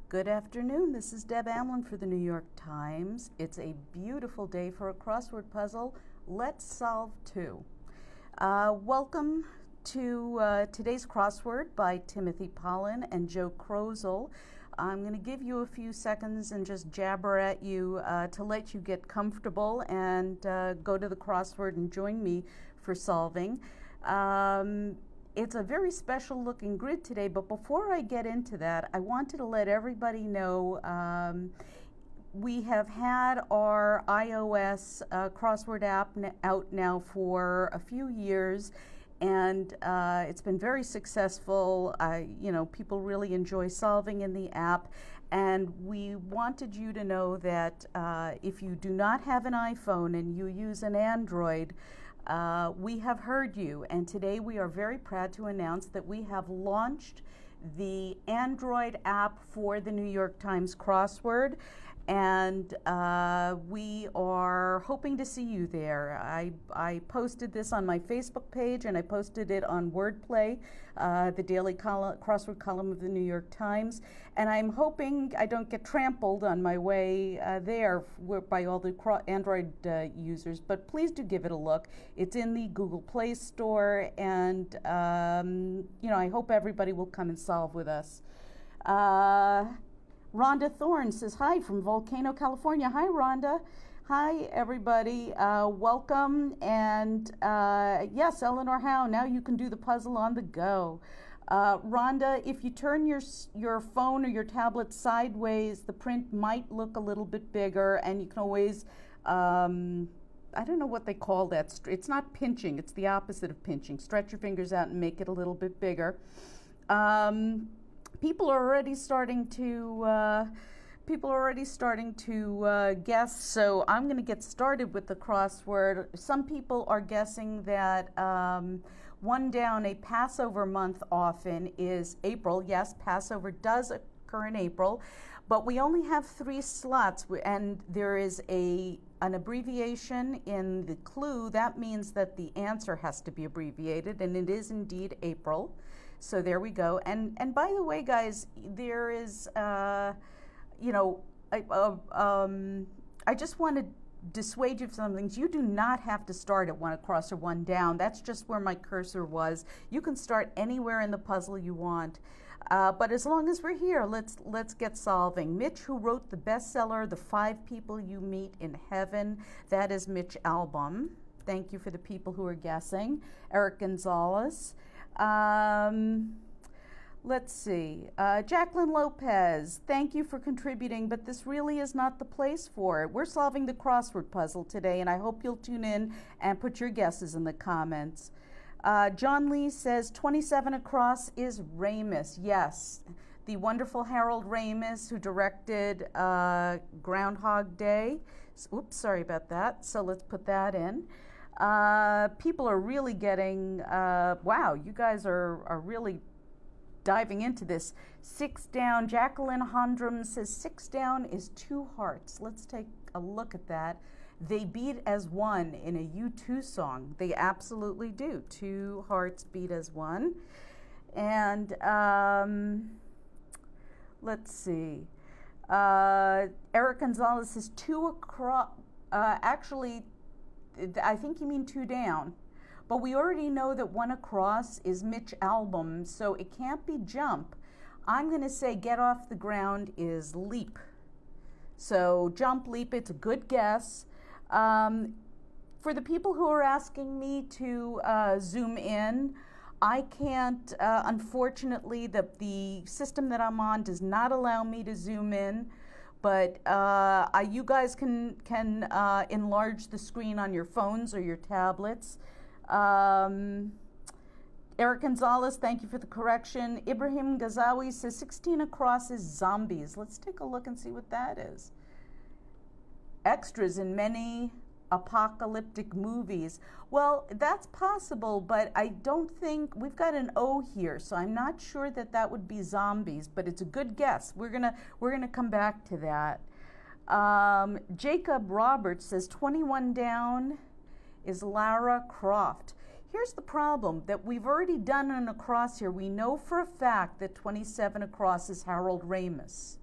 Good afternoon. This is Deb Amlin for the New York Times. It's a beautiful day for a crossword puzzle. Let's solve two. Welcome to today's crossword by Timothy Polin and Joe Krozel. I'm going to give you a few seconds and just jabber at you to let you get comfortable and go to the crossword and join me for solving. It's a very special looking grid today, but before I get into that, I wanted to let everybody know we have had our iOS crossword app out now for a few years, and it's been very successful. People really enjoy solving in the app, and we wanted you to know that if you do not have an iPhone and you use an Android, we have heard you, and today we are very proud to announce that we have launched the Android app for the New York Times Crossword, and we are hoping to see you there. I posted this on my Facebook page, and I posted it on Wordplay, the daily crossword column of the New York Times, and I'm hoping I don't get trampled on my way there by all the Android users, but please do give it a look. It's in the Google Play Store, and I hope everybody will come and solve with us. Rhonda Thorne says hi from Volcano, California. Hi, Rhonda. Hi, everybody. Welcome. And yes, Eleanor Howe, now you can do the puzzle on the go. Rhonda, if you turn your phone or your tablet sideways, the print might look a little bit bigger, and you can always, I don't know what they call that. It's not pinching. It's the opposite of pinching. Stretch your fingers out and make it a little bit bigger. People are already starting to guess, so I'm going to get started with the crossword. Some people are guessing that one down, a Passover month often is April. Yes, Passover does occur in April, but we only have 3 slots, and there is an abbreviation in the clue. That means that the answer has to be abbreviated, and it is indeed April. So there we go. And by the way, guys, there is, I just want to dissuade you from some things. You do not have to start at 1 across or 1 down. That's just where my cursor was. You can start anywhere in the puzzle you want. But as long as we're here, let's get solving. Mitch, who wrote the bestseller, The 5 People You Meet in Heaven, that is Mitch Albom. Thank you for the people who are guessing. Eric Gonzalez. Let's see. Jacqueline Lopez, thank you for contributing, but this really is not the place for it. We're solving the crossword puzzle today, and I hope you'll tune in and put your guesses in the comments. John Lee says 27 across is Ramis. Yes, the wonderful Harold Ramis, who directed Groundhog Day. Oops, sorry about that. So let's put that in. People are really getting, wow, you guys are really diving into this. 6 down, Jacqueline Hondrum says 6 down is 2 hearts. Let's take a look at that. They beat as 1 in a U2 song. They absolutely do. 2 hearts beat as 1. And let's see. Eric Gonzalez says 2 across. Actually, I think you mean 2 down. But we already know that 1 across is Mitch Albom, so it can't be jump. I'm going to say get off the ground is leap. So jump, leap, it's a good guess. For the people who are asking me to zoom in, I can't, unfortunately, the system that I'm on does not allow me to zoom in. But you guys can enlarge the screen on your phones or your tablets. Eric Gonzalez, thank you for the correction. Ibrahim Ghazawi says 16 across is zombies. Let's take a look and see what that is. Extras in many apocalyptic movies. Well, that's possible, but I don't think we've got an O here, so I'm not sure that would be zombies, but it's a good guess. We're gonna come back to that. Jacob Roberts says 21 down is Lara Croft. Here's the problem, that we've already done an across here. We know for a fact that 27 across is Harold Ramis.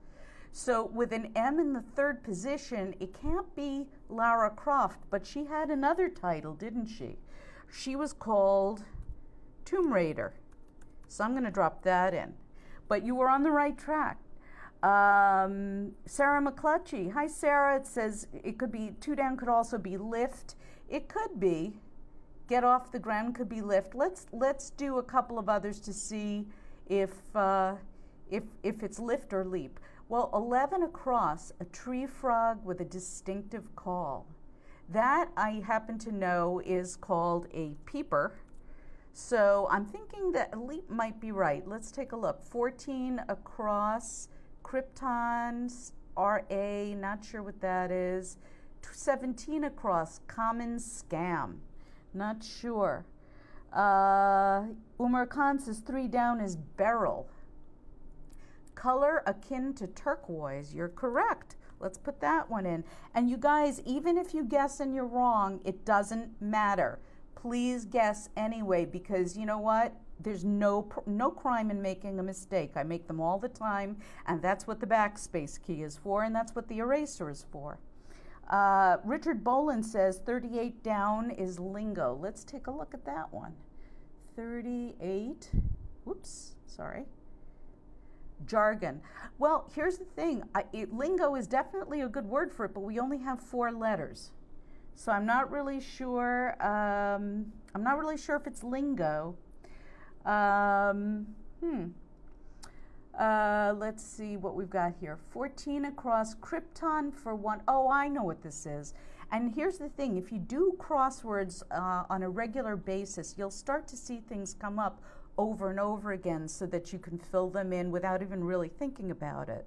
So with an M in the third position, it can't be Lara Croft, but she had another title, didn't she? She was called Tomb Raider. So I'm going to drop that in. But you were on the right track. Sarah McClutchy. Hi, Sarah. It says it could be two down, could also be lift. It could be get off the ground, could be lift. Let's do a couple of others to see if it's lift or leap. Well, 11 across, a tree frog with a distinctive call. That I happen to know is called a peeper. So I'm thinking that a leap might be right. Let's take a look. 14 across, Krypton, RA, not sure what that is. 17 across, common scam, not sure. Umar Khan says 3 down is beryl. Color akin to turquoise, you're correct. Let's put that one in. And you guys, even if you guess and you're wrong, it doesn't matter. Please guess anyway, because you know what? There's no crime in making a mistake. I make them all the time, and that's what the backspace key is for, and that's what the eraser is for. Richard Bolin says 38 down is lingo. Let's take a look at that one. 38, whoops, sorry. Jargon. Well, here's the thing. Lingo is definitely a good word for it, but we only have 4 letters. So I'm not really sure. I'm not really sure if it's lingo. Let's see what we've got here. 14 across, Krypton for 1. Oh, I know what this is. And here's the thing. If you do crosswords on a regular basis, you'll start to see things come up over and over again so that you can fill them in without even really thinking about it.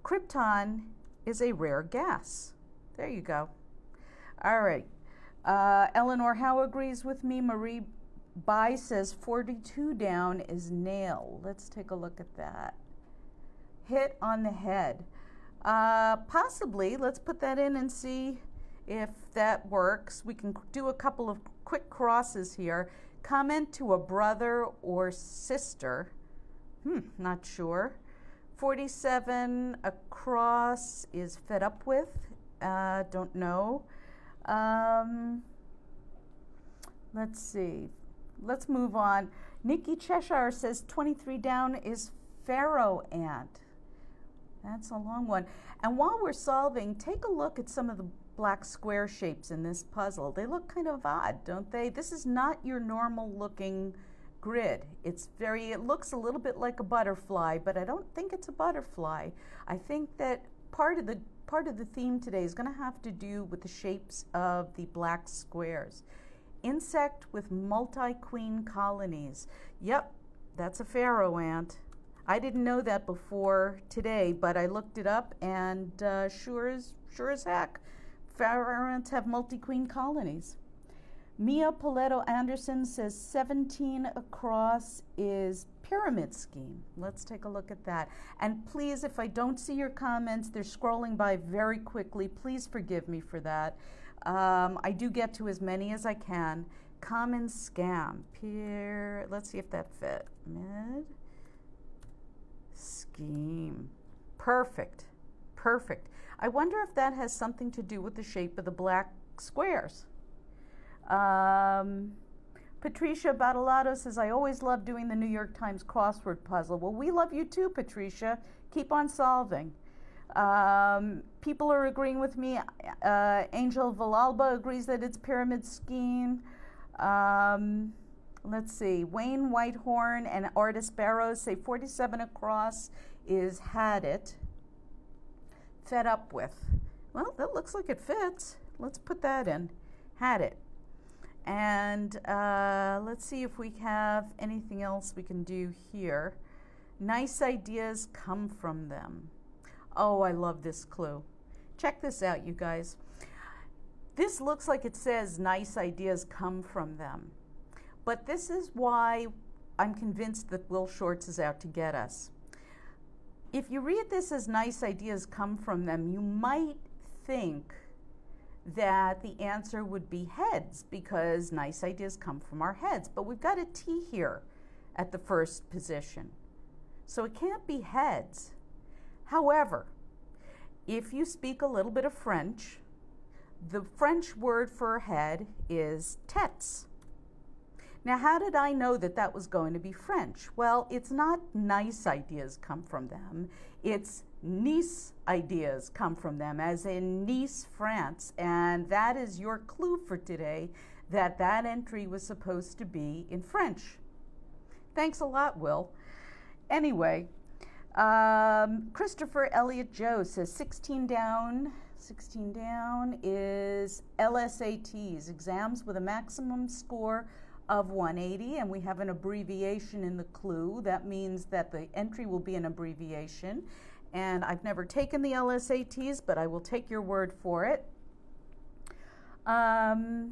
Krypton is a rare gas. There you go. All right. Eleanor Howe agrees with me. Marie Bai says 42 down is nail. Let's take a look at that. Hit on the head. Possibly. Let's put that in and see if that works. We can do a couple of quick crosses here. Comment to a brother or sister. Not sure. 47 across is fed up with. Don't know. Let's see. Let's move on. Nikki Cheshire says 23 down is pharaoh ant. That's a long one. And while we're solving, take a look at some of the black square shapes in this puzzle. They look kind of odd, don't they? This is not your normal looking grid. It looks a little bit like a butterfly, but I don't think it's a butterfly. I think that part of the theme today is going to have to do with the shapes of the black squares. Insect with multi-queen colonies. Yep, that's a pharaoh ant. I didn't know that before today, but I looked it up, and sure as heck, pharaoh ants have multi-queen colonies. Mia Poletto Anderson says 17 across is pyramid scheme. Let's take a look at that. And please, if I don't see your comments, they're scrolling by very quickly. Please forgive me for that. I do get to as many as I can. Common scam. Let's see if that fit. Mid. Scheme. Perfect. Perfect. I wonder if that has something to do with the shape of the black squares. Patricia Battalato says, I always love doing the New York Times crossword puzzle. Well, we love you too, Patricia. Keep on solving. People are agreeing with me. Angel Villalba agrees that it's pyramid scheme. Let's see. Wayne Whitehorn and Artist Barrows say 47 across is had it. Fed up with. Well, that looks like it fits. Let's put that in. Had it. And let's see if we have anything else we can do here. Nice ideas come from them. Oh, I love this clue. Check this out, you guys. This looks like it says nice ideas come from them. But this is why I'm convinced that Will Shortz is out to get us. If you read this as nice ideas come from them, you might think that the answer would be heads, because nice ideas come from our heads. But we've got a T here at the first position. So it can't be heads. However, if you speak a little bit of French, the French word for head is têtes. Now, how did I know that that was going to be French? Well, it's not nice ideas come from them. It's Nice ideas come from them, as in Nice, France. And that is your clue for today, that that entry was supposed to be in French. Thanks a lot, Will. Anyway, Christopher Elliott Joe says 16 down is LSATs, exams with a maximum score of 180, and we have an abbreviation in the clue. That means that the entry will be an abbreviation. And I've never taken the LSATs, but I will take your word for it. Andre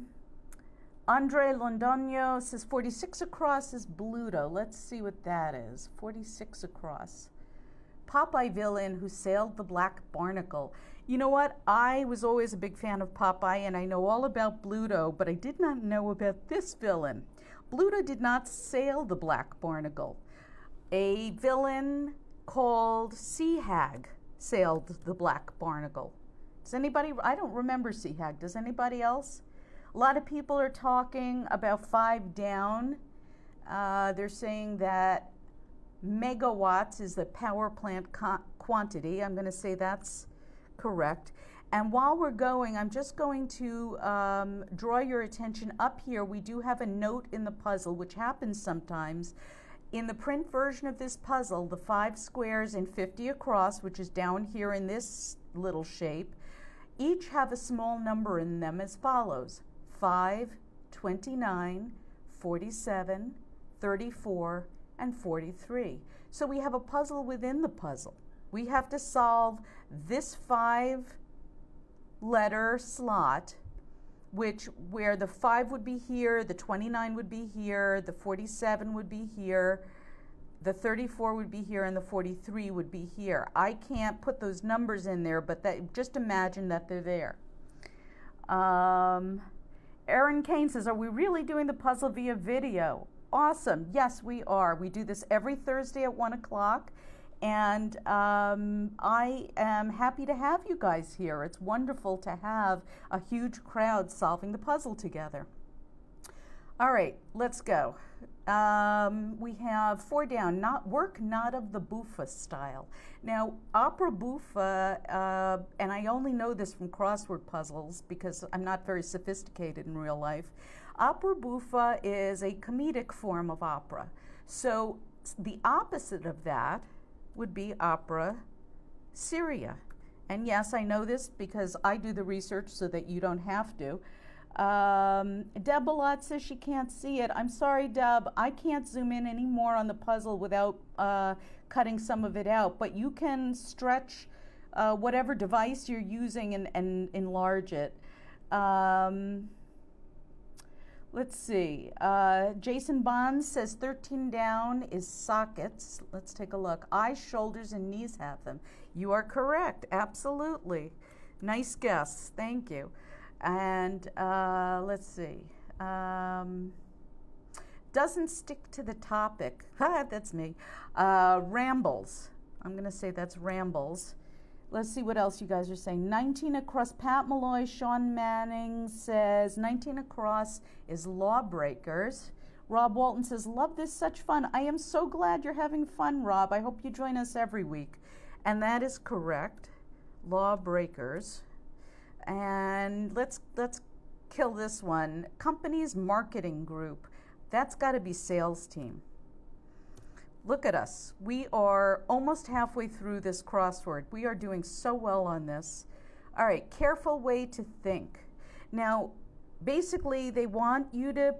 Londoño says 46 across is Bluto. Let's see what that is. 46 across. Popeye villain who sailed the Black Barnacle. You know what? I was always a big fan of Popeye, and I know all about Bluto, but I did not know about this villain. Bluto did not sail the Black Barnacle. A villain called Sea Hag sailed the Black Barnacle. Does anybody? I don't remember Sea Hag. Does anybody else? A lot of people are talking about 5 down. They're saying that megawatts is the power plant quantity. I'm going to say that's correct. And while we're going, I'm just going to draw your attention up here. We do have a note in the puzzle, which happens sometimes. In the print version of this puzzle, the 5 squares and 50 across, which is down here in this little shape, each have a small number in them as follows: 5, 29, 47, 34, and 43. So we have a puzzle within the puzzle. We have to solve this 5-letter slot, where the 5 would be here, the 29 would be here, the 47 would be here, the 34 would be here, and the 43 would be here. I can't put those numbers in there, but just imagine that they're there. Aaron Kane says, are we really doing the puzzle via video? Awesome. Yes, we are. We do this every Thursday at 1 o'clock. And I am happy to have you guys here. It's wonderful to have a huge crowd solving the puzzle together. All right, let's go. We have 4 down, not of the buffa style. Now, opera buffa, and I only know this from crossword puzzles because I'm not very sophisticated in real life. Opera buffa is a comedic form of opera. So the opposite of that would be opera seria. And yes, I know this because I do the research so that you don't have to. Deb Balot says she can't see it. I'm sorry, Deb, I can't zoom in anymore on the puzzle without cutting some of it out, but you can stretch whatever device you're using and enlarge it. Let's see. Jason Bonds says 13 down is sockets. Let's take a look. Eyes, shoulders, and knees have them. You are correct. Absolutely. Nice guess. Thank you. And let's see. Doesn't stick to the topic. That's me. Rambles. I'm going to say that's rambles. Let's see what else you guys are saying. 19 across. Pat Malloy, Sean Manning says 19 across is Lawbreakers. Rob Walton says, love this, such fun. I am so glad you're having fun, Rob. I hope you join us every week. And that is correct. Lawbreakers. And let's kill this one. Company's marketing group. That's got to be sales team. Look at us. We are almost halfway through this crossword. We are doing so well on this. All right, careful way to think. Now, basically, they want you to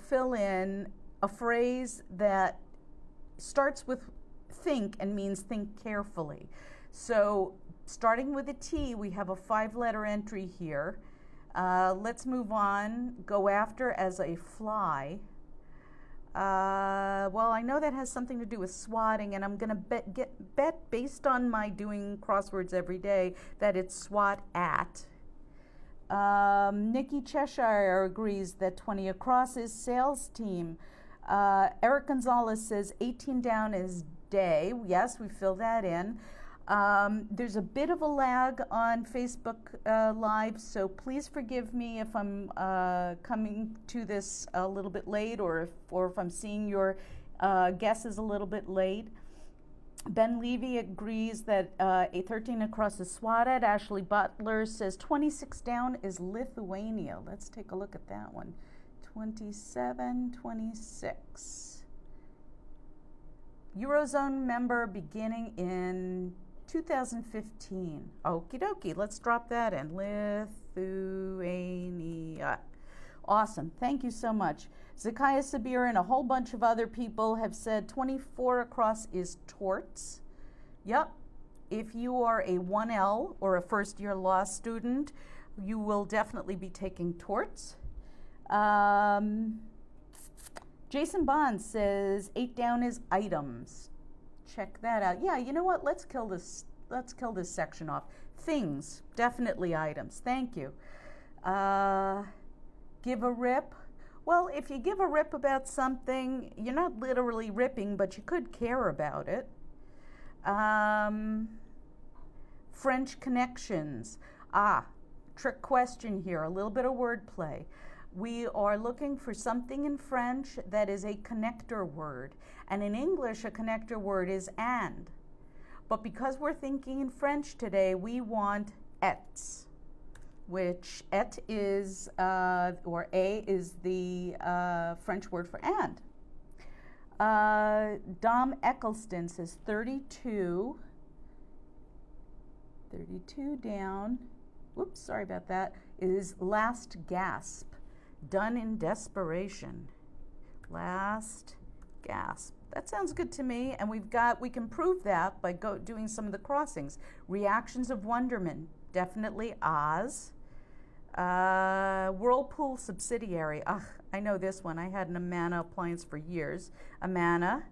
fill in a phrase that starts with think and means think carefully. So, starting with a T, we have a 5-letter entry here. Let's move on. Go after as a fly. Well, I know that has something to do with swatting, and I'm going to bet based on my doing crosswords every day that it's swat at. Nikki Cheshire agrees that 20 across is sales team. Eric Gonzalez says 18 down is day. Yes, we fill that in. There's a bit of a lag on Facebook Live, so please forgive me if I'm coming to this a little bit late, or if I'm seeing your guesses a little bit late. Ben Levy agrees that a 13 across is swatted. Ashley Butler says 26 down is Lithuania. Let's take a look at that one. 27, 26. Eurozone member beginning in 2015. Okie dokie, let's drop that in. Lithuania. Awesome, thank you so much. Zakiah Sabir and a whole bunch of other people have said 24 across is torts. Yep, if you are a 1L or a first-year law student, you will definitely be taking torts. Jason Bond says 8 down is items. Check that out. Yeah, you know what? Let's kill this section off. Things, definitely items. Thank you. Give a rip. Well, if you give a rip about something, you're not literally ripping, but you could care about it. French connections. Trick question here, a little bit of wordplay. We are looking for something in French that is a connector word. And in English, a connector word is and. But because we're thinking in French today, we want et, which et is, or a is the French word for and. Dom Eccleston says 32 down, whoops, sorry about that, is last gasp. Done in desperation. Last gasp. That sounds good to me, and we can prove that by doing some of the crossings. Reactions of wonderment, definitely Oz. Whirlpool subsidiary. I know this one. I had an Amana appliance for years. Amana.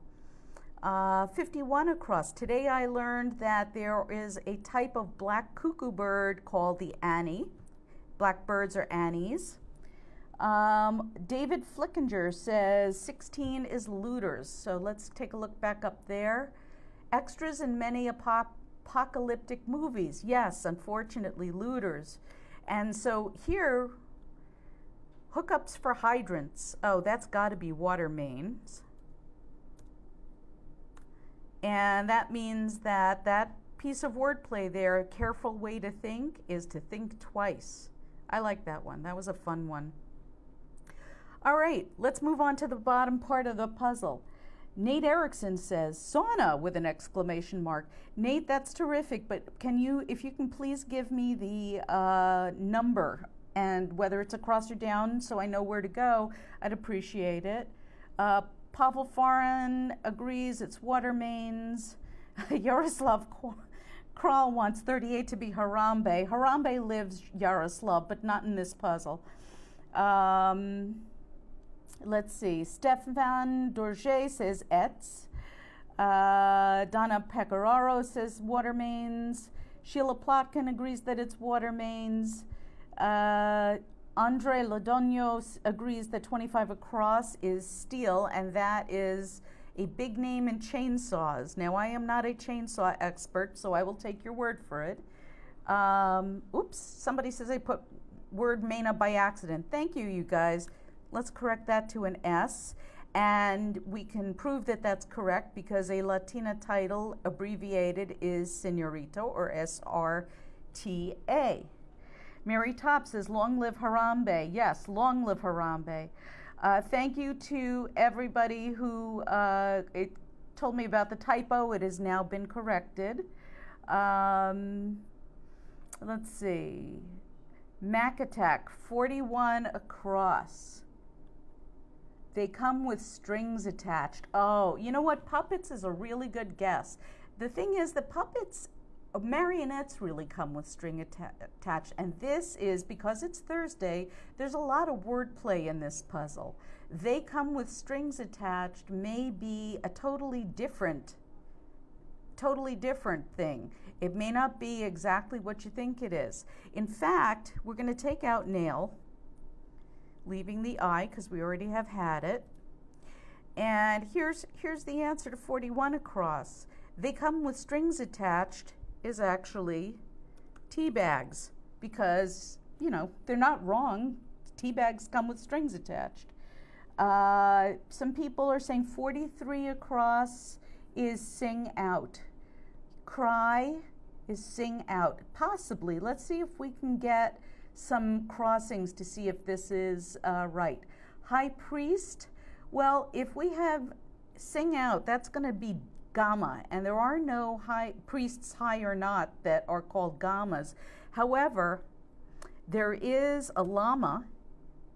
51 across. Today I learned that there is a type of black cuckoo bird called the Annie. Blackbirds are Annies. David Flickinger says 16 is looters. So let's take a look back up there. Extras in many apocalyptic movies. Yes, unfortunately, looters. And so here, hookups for hydrants. Oh, that's got to be water mains. And that means that that piece of wordplay there, a careful way to think, is to think twice. I like that one. That was a fun one. All right, let's move on to the bottom part of the puzzle. Nate Erickson says, sauna with an exclamation mark. Nate, that's terrific, but if you can please give me the number and whether it's across or down so I know where to go, I'd appreciate it. Pavel Farin agrees it's water mains. Yaroslav Kral wants 38 to be Harambe. Harambe lives Yaroslav, but not in this puzzle. Let's see. Stefan Dorje says Etz. Donna Pecoraro says water mains. Sheila Plotkin agrees that it's water mains. Andre Lodonio agrees that 25 across is steel, and that is a big name in chainsaws. Now, I am not a chainsaw expert, so I will take your word for it. Oops, somebody says I put word MENA by accident. Thank you, you guys. Let's correct that to an S, and we can prove that that's correct because a Latina title abbreviated is Señorito, or SRTA. Mary Top says, long live Harambe. Yes, long live Harambe. Thank you to everybody who told me about the typo. It has now been corrected. Let's see. Mac Attack, 41 across. They come with strings attached. Oh, you know what? Puppets is a really good guess. The thing is, the puppets, marionettes really come with string attached. And this is, because it's Thursday, there's a lot of wordplay in this puzzle. They come with strings attached may be a totally different thing. It may not be exactly what you think it is. In fact, we're going to take out nail, leaving the I because we already have had it. And here's the answer to 41 across. They come with strings attached is actually tea bags because, you know, they're not wrong. Tea bags come with strings attached. Some people are saying 43 across is sing out. Cry is sing out. Possibly. Let's see if we can get some crossings to see if this is right. High priest. Well, if we have sing out, that's going to be gamma, and there are no high priests, high or not, that are called gammas. However, there is a lama,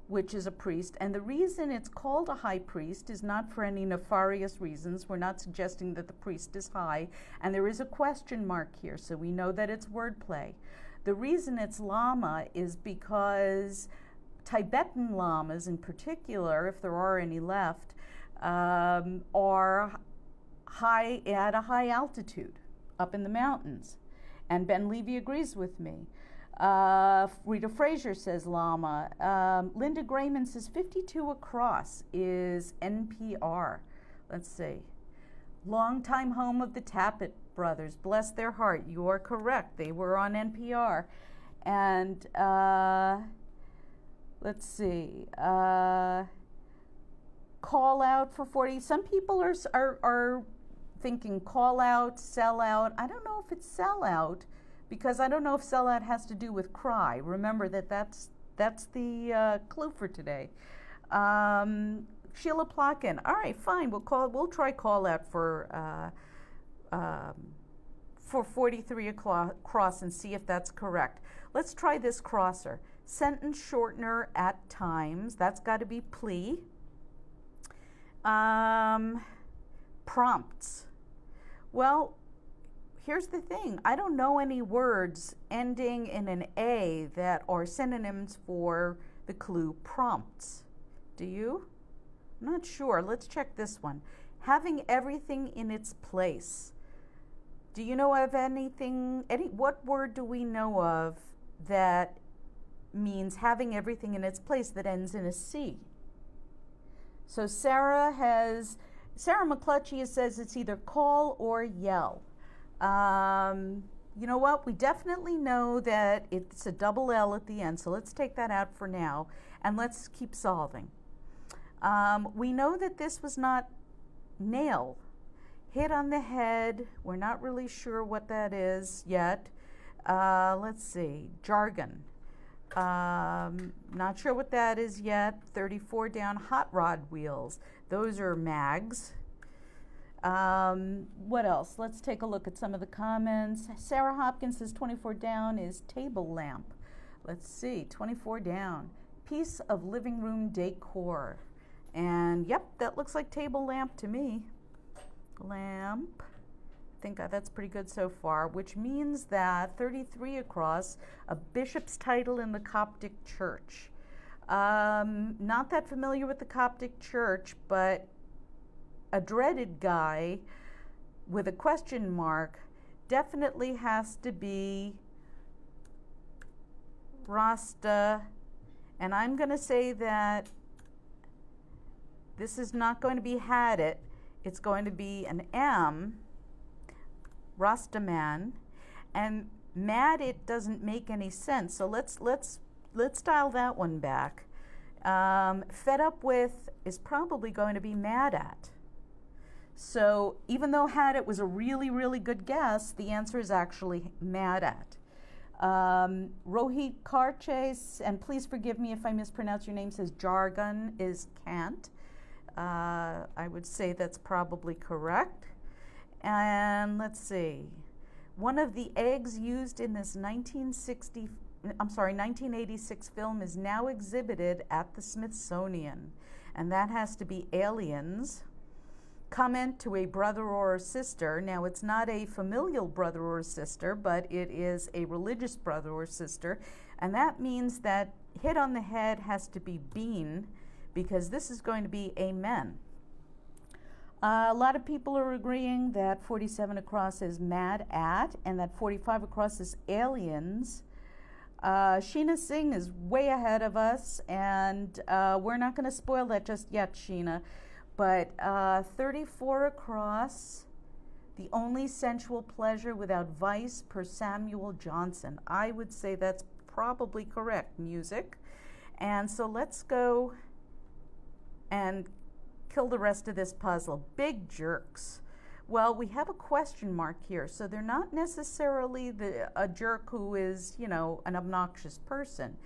which is a priest, and the reason it's called a high priest is not for any nefarious reasons. We're not suggesting that the priest is high, and there is a question mark here, so we know that it's wordplay. The reason it's lama is because Tibetan lamas in particular, if there are any left, are high at a high altitude up in the mountains. And Ben Levy agrees with me. Rita Frazier says Lama. Linda Grayman says 52 across is NPR. Let's see. Longtime home of the Tappet brothers. Bless their heart. You are correct. They were on NPR. And let's see. Call out for 40. Some people are thinking call out, sell out. I don't know if it's sell out, because I don't know if sell out has to do with cry. Remember that's the clue for today. Sheila Plotkin. All right, fine. We'll try call out for 43 across and see if that's correct. Let's try this crosser. Sentence shortener at times. That's got to be plea. Prompts. Well, here's the thing. I don't know any words ending in an A that are synonyms for the clue prompts. Do you? I'm not sure. Let's check this one. Having everything in its place. Do you know of anything, what word do we know of that means having everything in its place that ends in a C? So Sarah McClutchy says it's either call or yell. You know what? We definitely know that it's a double L at the end, so let's take that out for now, and let's keep solving. We know that this was not nail. Hit on the head. We're not really sure what that is yet. Let's see. Jargon. Not sure what that is yet. 34 down. Hot rod wheels. Those are mags. What else? Let's take a look at some of the comments. Sarah Hopkins says 24 down is table lamp. Let's see. 24 down. Piece of living room decor. And yep, that looks like table lamp to me. Lamp. I think that's pretty good so far, which means that 33 across, a bishop's title in the Coptic Church. Not that familiar with the Coptic Church, but a dreaded guy with a question mark definitely has to be Rasta. And I'm going to say that this is not going to be had it. It's going to be an M, Rastaman, and mad it doesn't make any sense. So let's dial that one back. Fed up with is probably going to be mad at. So even though had it was a really, really good guess, the answer is actually mad at. Rohit Karches, and please forgive me if I mispronounce your name, says jargon is can't. I would say that's probably correct. And let's see. One of the eggs used in this 1986 film is now exhibited at the Smithsonian. And that has to be aliens. Comment to a brother or a sister. Now, it's not a familial brother or sister, but it is a religious brother or sister. And that means that hit on the head has to be bean, because this is going to be amen. A lot of people are agreeing that 47 across is mad at, and that 45 across is aliens. Sheena Singh is way ahead of us, and we're not going to spoil that just yet, Sheena. But 34 across, The only sensual pleasure without vice, per Samuel Johnson. I would say that's probably correct, music. And so let's go and kill the rest of this puzzle. Big jerks. Well, we have a question mark here, so they're not necessarily a jerk who is, you know, an obnoxious person.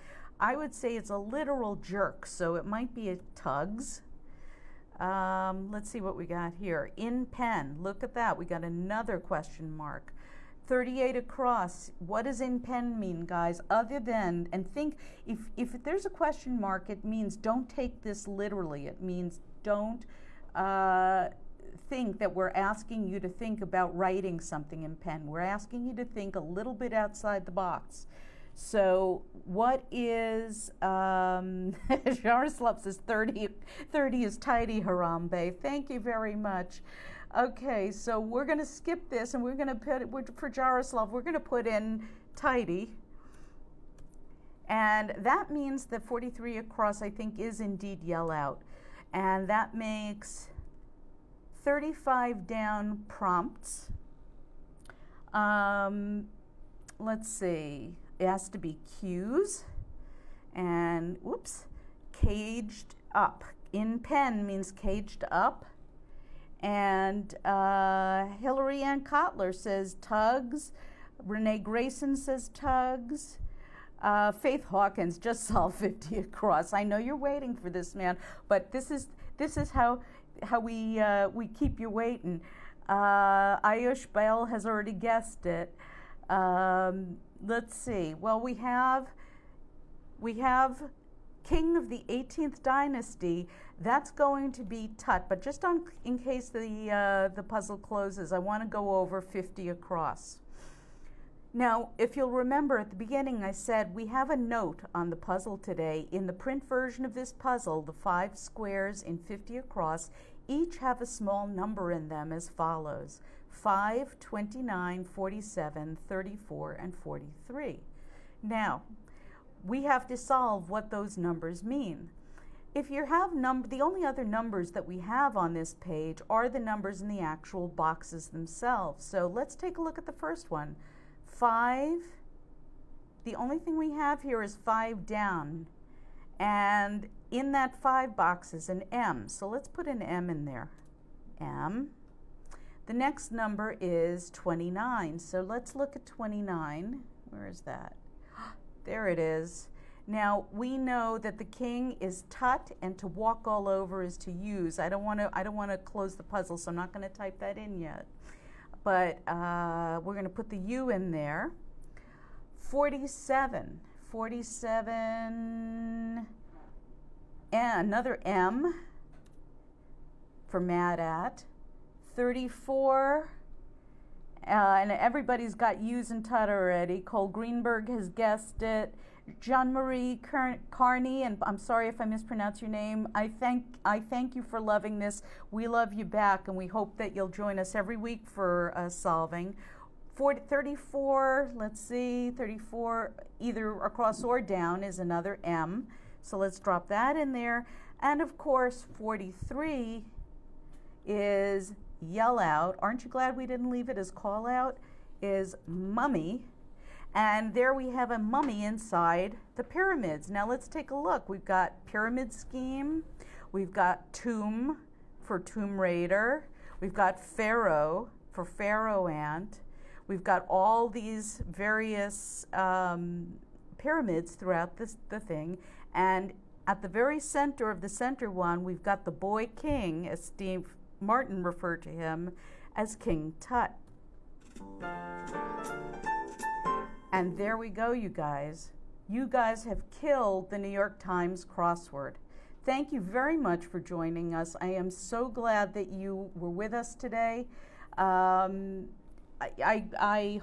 I would say it's a literal jerk, so it might be a tugs. Let's see what we got here. In pen, look at that. We got another question mark. 38 across. What does in pen mean, guys? Other than, and think, if there's a question mark, it means don't take this literally. It means don't think that we're asking you to think about writing something in pen. We're asking you to think a little bit outside the box. So what is, Jaroslav says 30 is tidy, Harambe. Thank you very much. Okay, so we're going to skip this and we're going to put, for Jaroslav, we're going to put in tidy. And that means that 43 across, I think, is indeed yell out. And that makes 35 down prompts. Let's see. It has to be cues. And, whoops, caged up. In pen means caged up. And Hillary Ann Kotler says tugs. Renee Grayson says tugs. Faith Hawkins just solved 50 across. I know you're waiting for this, man, but this is how we keep you waiting. Ayush Bell has already guessed it. Let's see. Well, we have King of the 18th Dynasty. That's going to be Tut, but just in case the puzzle closes, I want to go over 50 across. Now, if you'll remember at the beginning, I said we have a note on the puzzle today. In the print version of this puzzle, the 5 squares in 50 across each have a small number in them as follows: 5, 29, 47, 34, and 43. Now, we have to solve what those numbers mean. If you have the only other numbers that we have on this page are the numbers in the actual boxes themselves. So let's take a look at the first one. 5, the only thing we have here is 5 down. And in that 5 box is an M. So let's put an M in there. M. The next number is 29. So let's look at 29. Where is that? There it is. Now we know that the king is tut and to walk all over is to use. I don't want to close the puzzle, so I'm not going to type that in yet. But we're going to put the U in there. 47. 47. And another M for mad at. 34. And everybody's got U's and tut already. Cole Greenberg has guessed it. Jean-Marie Carney, and I'm sorry if I mispronounce your name. I thank you for loving this. We love you back, and we hope that you'll join us every week for solving. 34, let's see, 34, either across or down is another M. So let's drop that in there. And of course, 43 is yell out. Aren't you glad we didn't leave it as call out? Is mummy. And there we have a mummy inside the pyramids. Now let's take a look. We've got pyramid scheme. We've got tomb for tomb raider. We've got pharaoh for pharaoh ant. We've got all these various pyramids throughout the thing. And at the very center of the center one, we've got the boy king, as Steve Martin referred to him as King Tut. And there we go, you guys. You guys have killed the New York Times crossword. Thank you very much for joining us. I am so glad that you were with us today. I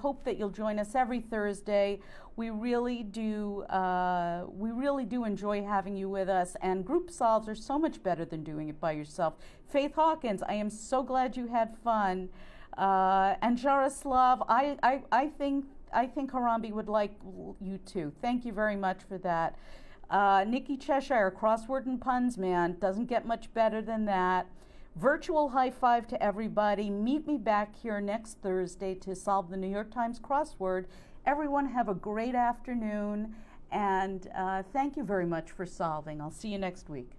hope that you'll join us every Thursday. We really do enjoy having you with us, and group solves are so much better than doing it by yourself. Faith Hawkins, I am so glad you had fun. And Jaroslav, I think Harambe would like you too. Thank you very much for that. Nikki Cheshire, crossword and puns, man. Doesn't get much better than that. Virtual high five to everybody. Meet me back here next Thursday to solve the New York Times crossword. Everyone have a great afternoon, and thank you very much for solving. I'll see you next week.